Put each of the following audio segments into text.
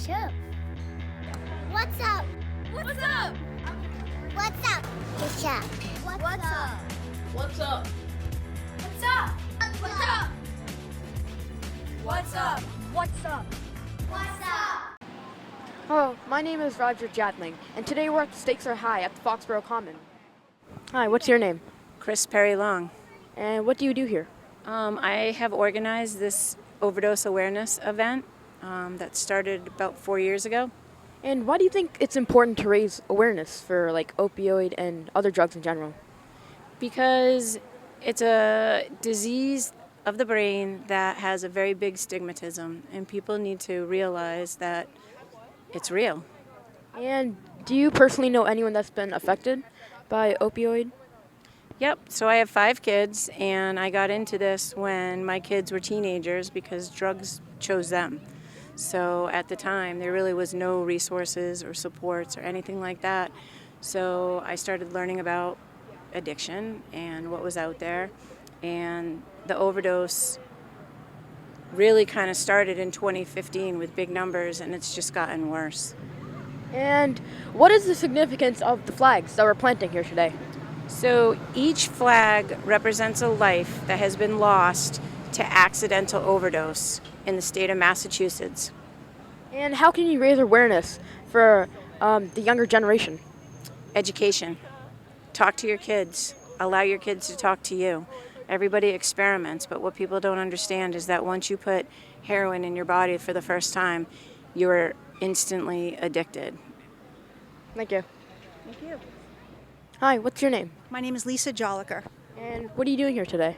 Sure. What's up? What's up? What's up? What's up? What's up? What's up? What's up? What's up? What's up? What's up? What's up? Hello, my name is Roger Jatling, and today we're at the Stakes Are High at the Foxboro Common. Hi, what's your name? Chris Perry Long. And what do you do here? I have organized this overdose awareness event that started about 4 years ago. And why do you think it's important to raise awareness for like opioid and other drugs in general? Because it's a disease of the brain that has a very big stigmatism, and people need to realize that it's real. And do you personally know anyone that's been affected by opioid? Yep, so I have 5 kids, and I got into this when my kids were teenagers because drugs chose them. So at the time, there really was no resources or supports or anything like that. So I started learning about addiction and what was out there. And the overdose really kind of started in 2015 with big numbers, and it's just gotten worse. And what is the significance of the flags that we're planting here today? So each flag represents a life that has been lost to accidental overdose in the state of Massachusetts. And how can you raise awareness for the younger generation? Education. Talk to your kids. Allow your kids to talk to you. Everybody experiments, but what people don't understand is that once you put heroin in your body for the first time, you're instantly addicted. Thank you. Thank you. Hi, what's your name? My name is Lisa Jolliker. And what are you doing here today?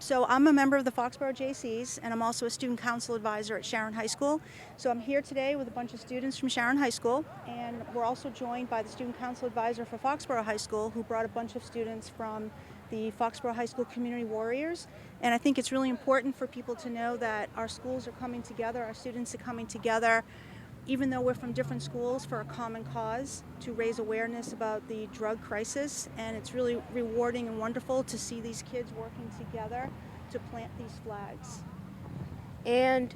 So I'm a member of the Foxborough JCs, and I'm also a student council advisor at Sharon High School. So I'm here today with a bunch of students from Sharon High School, and we're also joined by the student council advisor for Foxborough High School, who brought a bunch of students from the Foxborough High School Community Warriors. And I think it's really important for people to know that our schools are coming together, our students are coming together, even though we're from different schools, for a common cause to raise awareness about the drug crisis. And it's really rewarding and wonderful to see these kids working together to plant these flags. And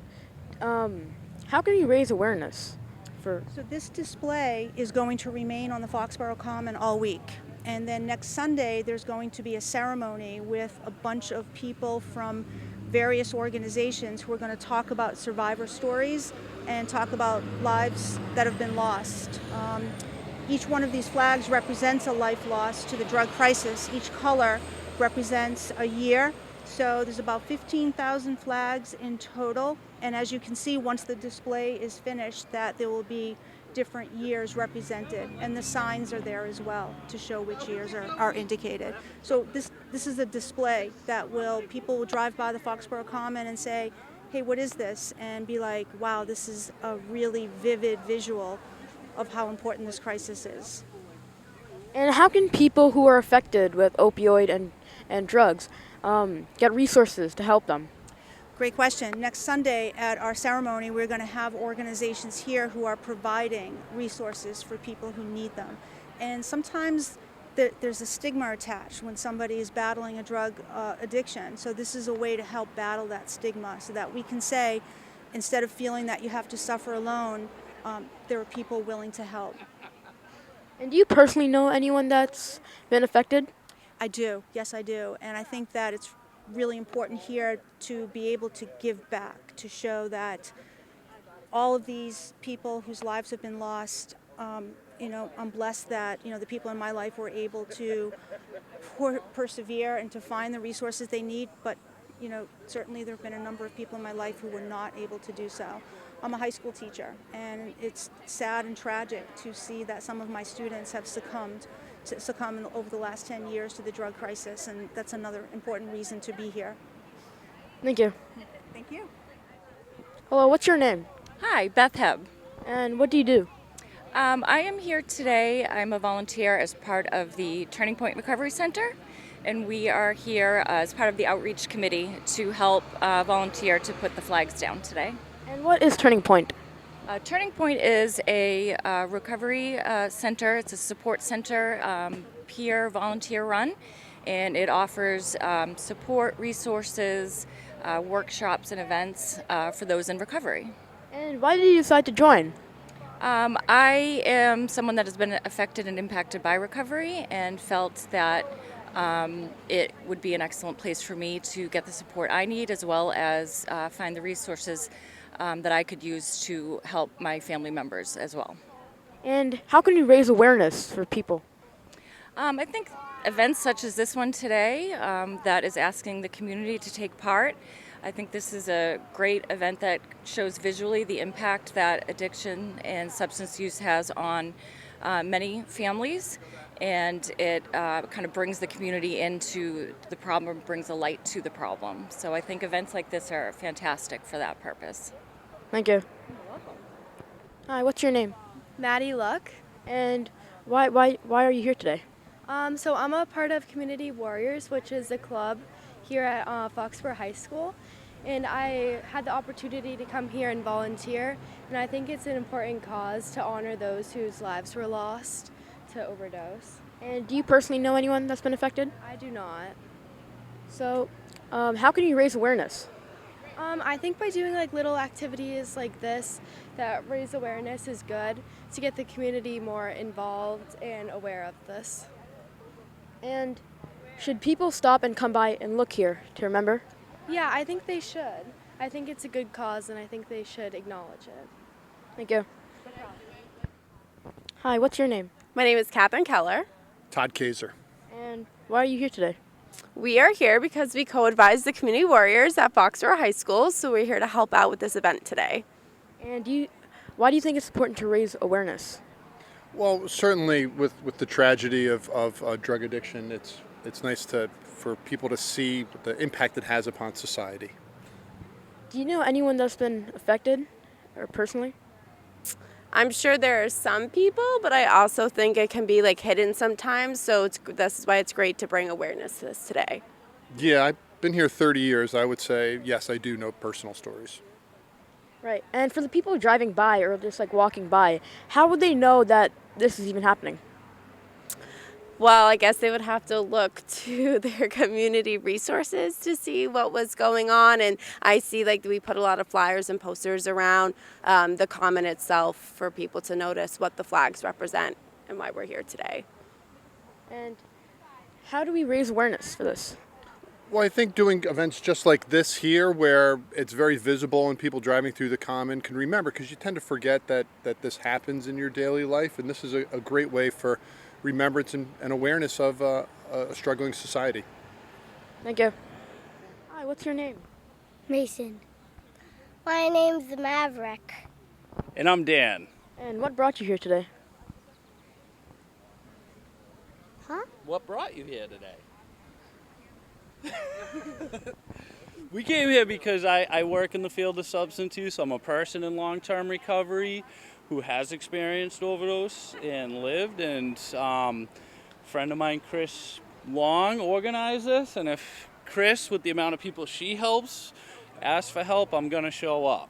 how can you raise awareness for? So this display is going to remain on the Foxboro Common all week. And then next Sunday, there's going to be a ceremony with a bunch of people from various organizations who are going to talk about survivor stories and talk about lives that have been lost. Each one of these flags represents a life lost to the drug crisis. Each color represents a year. So there's about 15,000 flags in total. And as you can see, once the display is finished, that there will be different years represented, and the signs are there as well to show which years are indicated. So this is a display that people will drive by the Foxboro Common and say, hey, what is this? And be like, wow, this is a really vivid visual of how important this crisis is. And how can people who are affected with opioid and drugs get resources to help them? Great question. Next Sunday at our ceremony, we're going to have organizations here who are providing resources for people who need them. And sometimes there's a stigma attached when somebody is battling a drug addiction. So this is a way to help battle that stigma so that we can say, instead of feeling that you have to suffer alone, there are people willing to help. And do you personally know anyone that's been affected? I do. Yes, I do. And I think that it's really important here to be able to give back, to show that all of these people whose lives have been lost, I'm blessed that, the people in my life were able to persevere and to find the resources they need, but, certainly there have been a number of people in my life who were not able to do so. I'm a high school teacher, and it's sad and tragic to see that some of my students have succumbed over the last 10 years to the drug crisis, and that's another important reason to be here. Thank you. Thank you. Hello, what's your name? Hi, Beth Heb. And what do you do? I am here today. I'm a volunteer as part of the Turning Point Recovery Center, and we are here as part of the outreach committee to help volunteer to put the flags down today. And what is Turning Point? Turning Point is a recovery center. It's a support center, peer volunteer run, and it offers support, resources, workshops, and events for those in recovery. And why did you decide to join? I am someone that has been affected and impacted by recovery and felt that it would be an excellent place for me to get the support I need, as well as find the resources that I could use to help my family members as well. And how can you raise awareness for people? I think events such as this one today that is asking the community to take part. I think this is a great event that shows visually the impact that addiction and substance use has on many families, and it kind of brings the community into the problem, brings a light to the problem. So I think events like this are fantastic for that purpose. Thank you. Hi, what's your name? Maddie Luck. And why are you here today? So I'm a part of Community Warriors, which is a club here at Foxborough High School. And I had the opportunity to come here and volunteer. And I think it's an important cause to honor those whose lives were lost to overdose. And do you personally know anyone that's been affected? I do not. So, how can you raise awareness? I think by doing like little activities like this that raise awareness is good to get the community more involved and aware of this. And should people stop and come by and look here to remember? Yeah, I think they should. I think it's a good cause and I think they should acknowledge it. Thank you. Hi, what's your name? My name is Katherine Keller. Todd Kaiser. And why are you here today? We are here because we co-advise the Community Warriors at Foxborough High School, so we're here to help out with this event today. And why do you think it's important to raise awareness? Well, certainly with the tragedy of drug addiction, it's nice for people to see the impact it has upon society. Do you know anyone that's been affected, or personally? I'm sure there are some people, but I also think it can be like hidden sometimes, so this is why it's great to bring awareness to this today. Yeah, I've been here 30 years. I would say, yes, I do know personal stories. Right. And for the people driving by or just like walking by, how would they know that this is even happening? Well, I guess they would have to look to their community resources to see what was going on. And I see like we put a lot of flyers and posters around the common itself for people to notice what the flags represent and why we're here today. And how do we raise awareness for this? Well, I think doing events just like this here, where it's very visible and people driving through the common can remember, because you tend to forget that this happens in your daily life. And this is a great way for remembrance and awareness of a struggling society. Thank you. Hi, what's your name? Mason. My name's Maverick. And I'm Dan. And what brought you here today? Huh? What brought you here today? We came here because I work in the field of substance use. I'm a person in long-term recovery who has experienced overdose and lived, and a friend of mine, Chris Long, organized this, and if Chris, with the amount of people she helps, asks for help, I'm going to show up.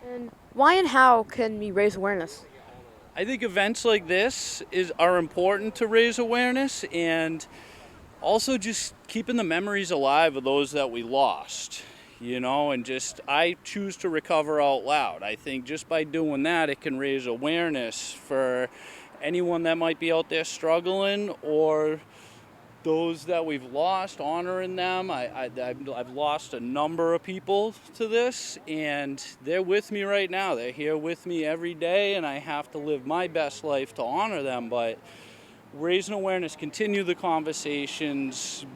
And why and how can we raise awareness? I think events like this are important to raise awareness, and also just keeping the memories alive of those that we lost. And just I choose to recover out loud. I think just by doing that, it can raise awareness for anyone that might be out there struggling, or those that we've lost, honoring them. I've lost a number of people to this, and they're with me right now. They're here with me every day, and I have to live my best life to honor them. But raising awareness, continue the conversations,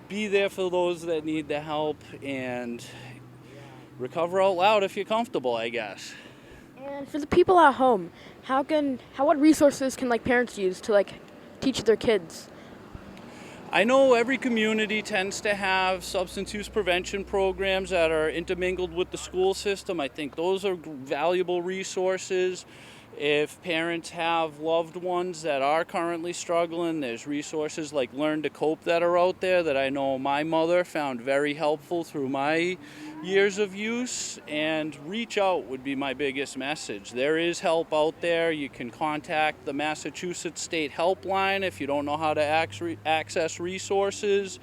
be there for those that need the help, and recover out loud if you're comfortable, I guess. And for the people at home, what resources can parents use to teach their kids? I know every community tends to have substance use prevention programs that are intermingled with the school system. I think those are valuable resources. If parents have loved ones that are currently struggling, there's resources like Learn to Cope that are out there that I know my mother found very helpful through my years of use. And reach out would be my biggest message. There is help out there. You can contact the Massachusetts State Helpline if you don't know how to access resources.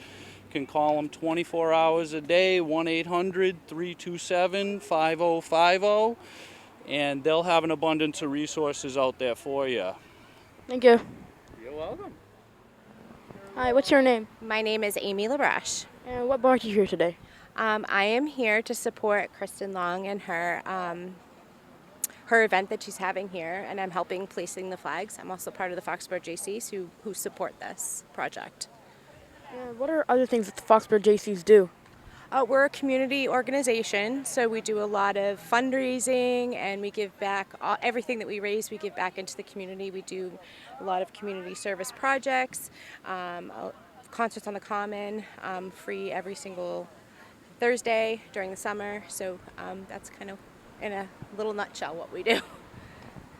You can call them 24 hours a day, 1-800-327-5050. and they'll have an abundance of resources out there for you. Thank you. You're welcome. Hi, what's your name? My name is Amy LaBrache. And what brought you here today? I am here to support Kristen Long and her event that she's having here, and I'm helping placing the flags. I'm also part of the Foxborough JCs who support this project. And what are other things that the Foxborough JCs do? We're a community organization, so we do a lot of fundraising, and we give back everything that we raise. We give back into the community. We do a lot of community service projects, concerts on the Common, free every single Thursday during the summer. So that's kind of in a little nutshell what we do.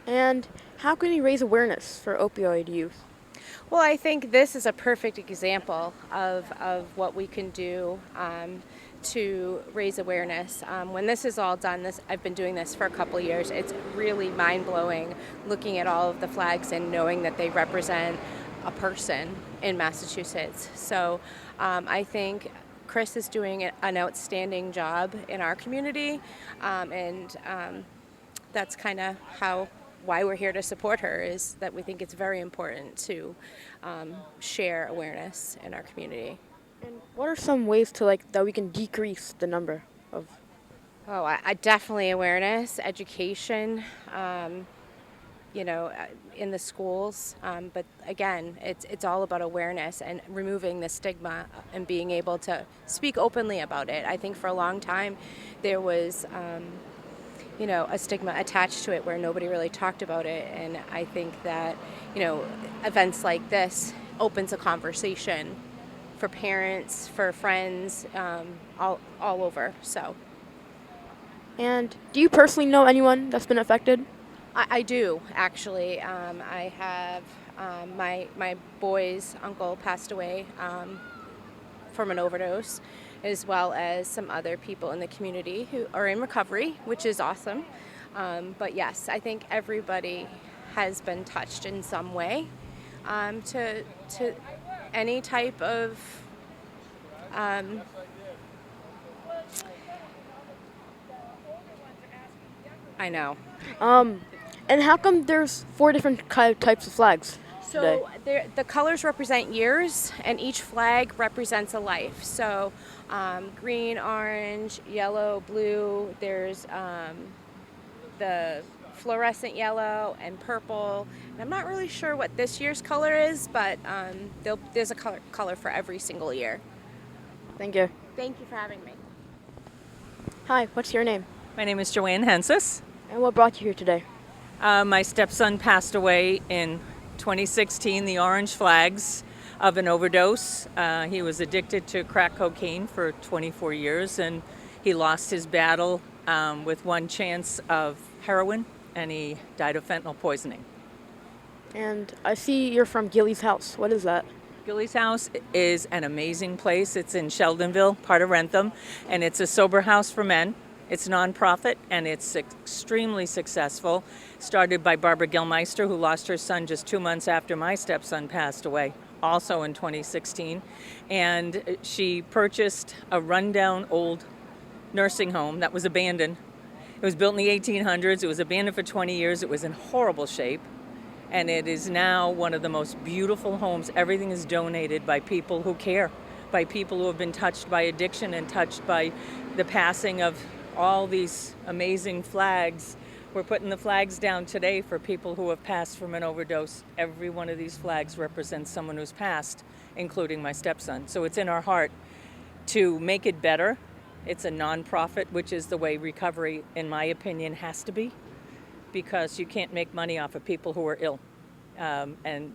And how can you raise awareness for opioid use? Well, I think this is a perfect example of what we can do to raise awareness. When this is all done, I've been doing this for a couple years. It's really mind-blowing looking at all of the flags and knowing that they represent a person in Massachusetts. So I think Chris is doing an outstanding job in our community, and that's kind of why we're here to support her, is that we think it's very important to share awareness in our community. And what are some ways to that we can decrease the number of? Oh, I definitely awareness, education, in the schools. But again, it's all about awareness and removing the stigma and being able to speak openly about it. I think for a long time there was, a stigma attached to it where nobody really talked about it. And I think that, events like this opens a conversation for parents, for friends, all over. So. And do you personally know anyone that's been affected? I do, actually. I have my boy's uncle passed away from an overdose, as well as some other people in the community who are in recovery, which is awesome. But yes, I think everybody has been touched in some way to any type of I know. And how come there's 4 different types of flags today? So the colors represent years, and each flag represents a life. So green, orange, yellow, blue. There's the fluorescent yellow and purple. And I'm not really sure what this year's color is, but there's a color for every single year. Thank you. Thank you for having me. Hi, what's your name? My name is Joanne Hensis. And what brought you here today? My stepson passed away in 2016, the orange flags of an overdose. He was addicted to crack cocaine for 24 years, and he lost his battle with one chance of heroin, and he died of fentanyl poisoning. And I see you're from Gilly's House. What is that? Gilly's House is an amazing place. It's in Sheldonville, part of Rentham, and it's a sober house for men. It's nonprofit, and it's extremely successful. Started by Barbara Gilmeister, who lost her son just 2 months after my stepson passed away, also in 2016. And she purchased a rundown old nursing home that was abandoned. It was built in the 1800s. It was abandoned for 20 years. It was in horrible shape. And it is now one of the most beautiful homes. Everything is donated by people who care, by people who have been touched by addiction and touched by the passing of all these amazing flags. We're putting the flags down today for people who have passed from an overdose. Every one of these flags represents someone who's passed, including my stepson. So it's in our heart to make it better. It's a nonprofit, which is the way recovery, in my opinion, has to be, because you can't make money off of people who are ill, and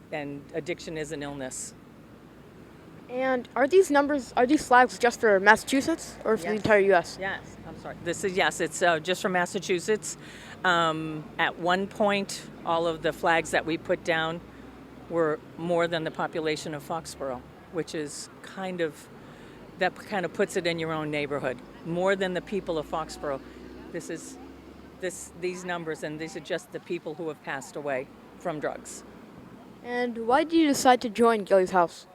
addiction is an illness. And are these flags just for Massachusetts or for the entire U.S.? Yes, I'm sorry. It's just from Massachusetts. At one point, all of the flags that we put down were more than the population of Foxborough, which is kind of puts it in your own neighborhood. More than the people of Foxborough. These numbers, and these are just the people who have passed away from drugs. And why did you decide to join Gilly's House?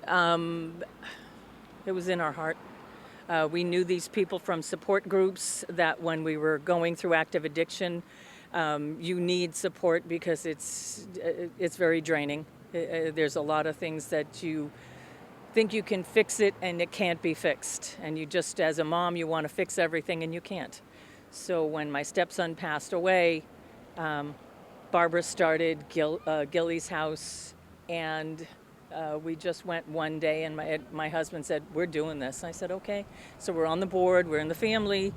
It was in our heart. We knew these people from support groups that when we were going through active addiction, you need support because it's very draining. There's a lot of things that you think you can fix it and it can't be fixed. And you just, as a mom, you want to fix everything and you can't. So when my stepson passed away, Barbara started Gilly's House, and we just went one day, and my husband said, "We're doing this." I said, "Okay." So we're on the board, we're in the family,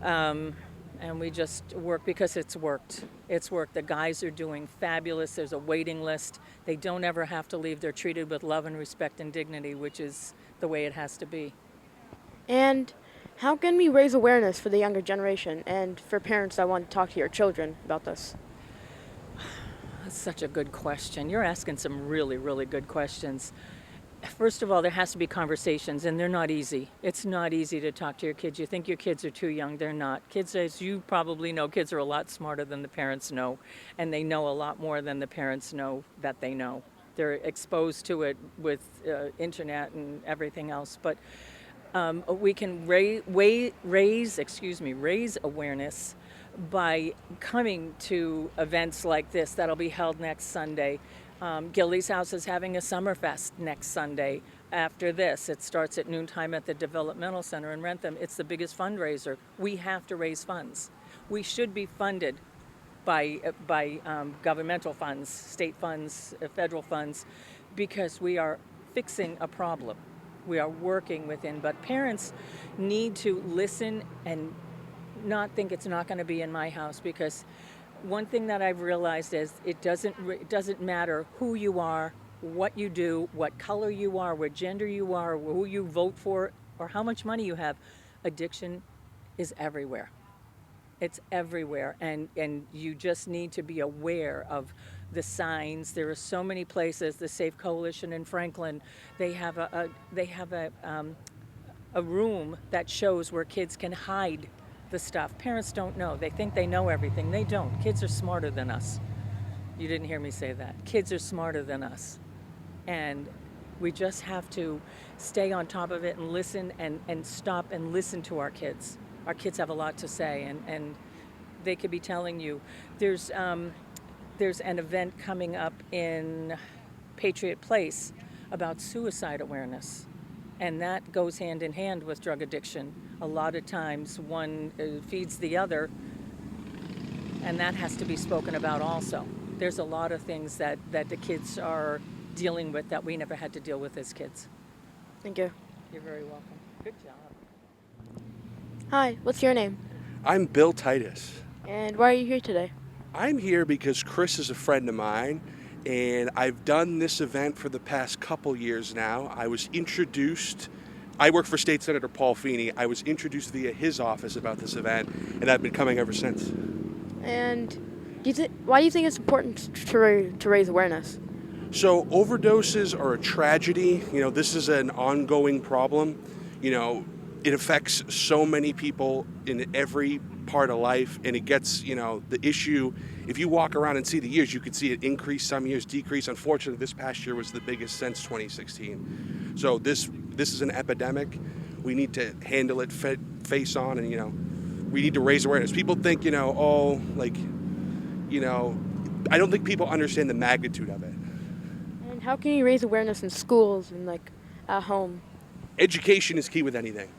and we just work because it's worked. It's worked. The guys are doing fabulous. There's a waiting list. They don't ever have to leave. They're treated with love and respect and dignity, which is the way it has to be. And how can we raise awareness for the younger generation and for parents that want to talk to your children about this? That's such a good question. You're asking some really, really good questions. First of all, there has to be conversations, and they're not easy. It's not easy to talk to your kids. You think your kids are too young. They're not. Kids, as you probably know, kids are a lot smarter than the parents know, and they know a lot more than the parents know that they know. They're exposed to it with internet and everything else. But we can raise awareness by coming to events like this that'll be held next Sunday. Gilly's House is having a Summerfest next Sunday. After this, it starts at noontime at the Developmental Center in Rentham. It's the biggest fundraiser. We have to raise funds. We should be funded by governmental funds, state funds, federal funds, because we are fixing a problem. We are working within, but parents need to listen and not think it's not going to be in my house, because one thing that I've realized is it doesn't matter who you are, what you do, what color you are, what gender you are, who you vote for, or how much money you have. Addiction is everywhere. It's everywhere, and you just need to be aware of the signs. There are so many places. The Safe Coalition in Franklin, they have a room that shows where kids can hide the stuff. Parents don't know. They think they know everything. They don't. Kids are smarter than us. You didn't hear me say that. Kids are smarter than us. And we just have to stay on top of it and listen and stop and listen to our kids. Our kids have a lot to say, and they could be telling you. There's an event coming up in Patriot Place about suicide awareness. And that goes hand in hand with drug addiction. A lot of times one feeds the other, and that has to be spoken about also. There's a lot of things that the kids are dealing with that we never had to deal with as kids. Thank you. You're very welcome. Good job. Hi, what's your name? I'm Bill Titus. And why are you here today? I'm here because Chris is a friend of mine, and I've done this event for the past couple years now. I work for State Senator Paul Feeney. I was introduced via his office about this event, and I've been coming ever since. And why do you think it's important to raise awareness? So overdoses are a tragedy. This is an ongoing problem. It affects so many people in every part of life, and it gets, the issue. If you walk around and see the years, you can see it increase, some years decrease. Unfortunately, this past year was the biggest since 2016. So this is an epidemic. We need to handle it face on, and we need to raise awareness. People think, I don't think people understand the magnitude of it. And how can you raise awareness in schools and at home? Education is key with anything.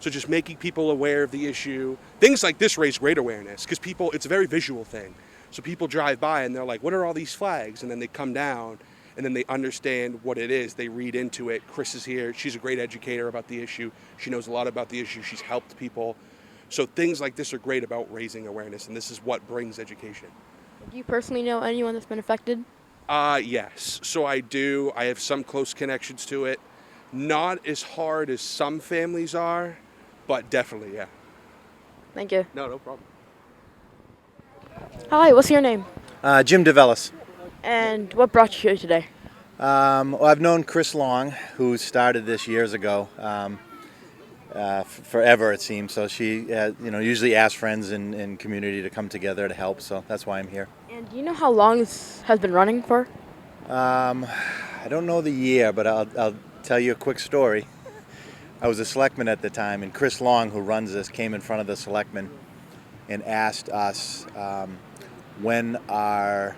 So just making people aware of the issue. Things like this raise great awareness because it's a very visual thing. So people drive by and they're like, what are all these flags? And then they come down and then they understand what it is. They read into it. Chris is here. She's a great educator about the issue. She knows a lot about the issue. She's helped people. So things like this are great about raising awareness, and this is what brings education. Do you personally know anyone that's been affected? Yes. So I do. I have some close connections to it. Not as hard as some families are, but definitely, yeah. Thank you. No problem. Hi, what's your name? Jim DeVellis. And what brought you here today? Well, I've known Chris long, who started this years ago, forever it seems. So she, usually asks friends in community to come together to help. So that's why I'm here. And do you know how long this has been running for? I don't know the year, but I'll tell you a quick story. I was a selectman at the time, and Chris Long, who runs this, came in front of the selectmen and asked us when are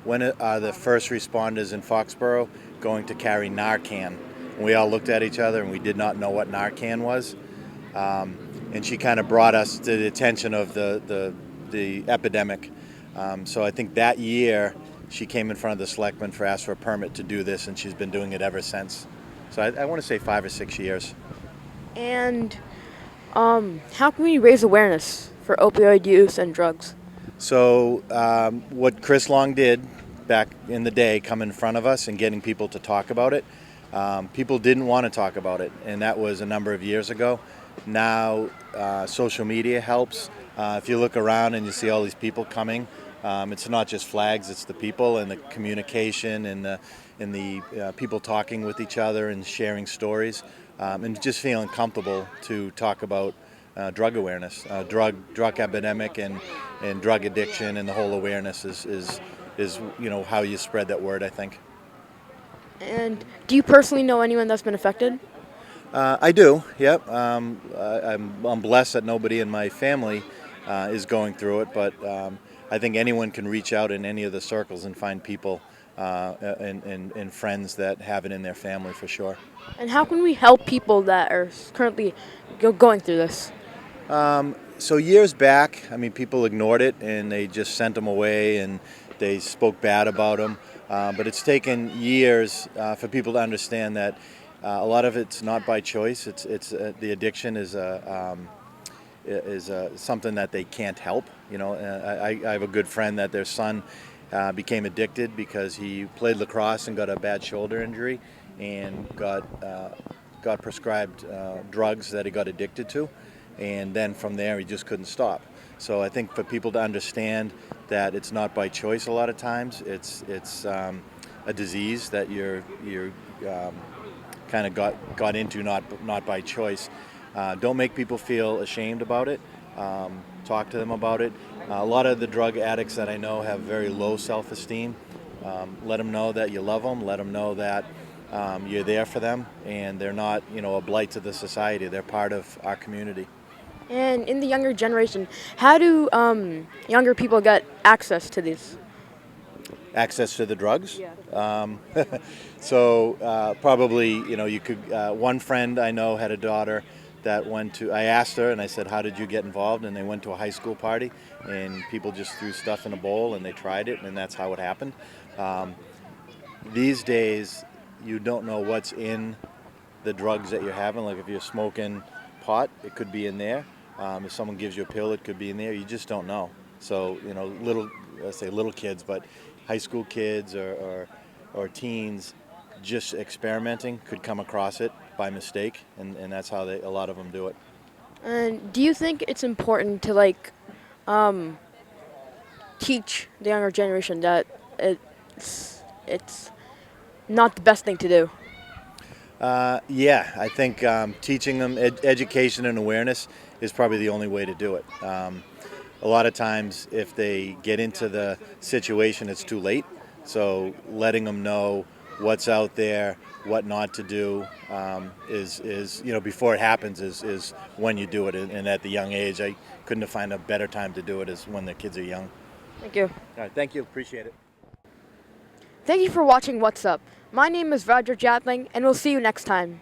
the first responders in Foxborough going to carry Narcan. And we all looked at each other and we did not know what Narcan was. And she kind of brought us to the attention of the epidemic. So I think that year she came in front of the selectmen for asked for a permit to do this, and she's been doing it ever since. So I want to say 5 or 6 years. And how can we raise awareness for opioid use and drugs? So what Chris Long did back in the day, come in front of us and getting people to talk about it. People didn't want to talk about it, and that was a number of years ago. Now social media helps. If you look around and you see all these people coming, it's not just flags, it's the people and the communication and the people talking with each other and sharing stories, and just feeling comfortable to talk about drug awareness, drug epidemic and drug addiction, and the whole awareness is how you spread that word, I think. And do you personally know anyone that's been affected? I do, yep. I'm blessed that nobody in my family is going through it, but I think anyone can reach out in any of the circles and find people and friends that have it in their family for sure. And how can we help people that are currently going through this? So years back, people ignored it and they just sent them away and they spoke bad about them. But it's taken years for people to understand that a lot of it's not by choice. It's the addiction is something that they can't help. I have a good friend that their son became addicted because he played lacrosse and got a bad shoulder injury and got prescribed drugs that he got addicted to, and then from there he just couldn't stop. So I think for people to understand that it's not by choice a lot of times, it's a disease that you're kind of got into not by choice. Don't make people feel ashamed about it. Talk to them about it. A lot of the drug addicts that I know have very low self-esteem. Let them know that you love them. Let them know that you're there for them, and they're not, a blight to the society. They're part of our community. And in the younger generation, how do younger people get access to these? Access to the drugs? Yeah. So probably, you could, one friend I know had a daughter that I asked her and I said, how did you get involved? And they went to a high school party and people just threw stuff in a bowl and they tried it, and that's how it happened. These days, you don't know what's in the drugs that you're having. Like if you're smoking pot, it could be in there. If someone gives you a pill, it could be in there. You just don't know. So, little kids, but high school kids or teens just experimenting could come across it by mistake, and that's how a lot of them do it. And do you think it's important to teach the younger generation that it's not the best thing to do? Yeah, I think teaching them education and awareness is probably the only way to do it. A lot of times if they get into the situation, it's too late. So letting them know what's out there, what not to do is before it happens is when you do it. And at the young age, I couldn't have found a better time to do it is when the kids are young. Thank you. All right, thank you. Appreciate it. Thank you for watching What's Up. My name is Roger Jatling, and we'll see you next time.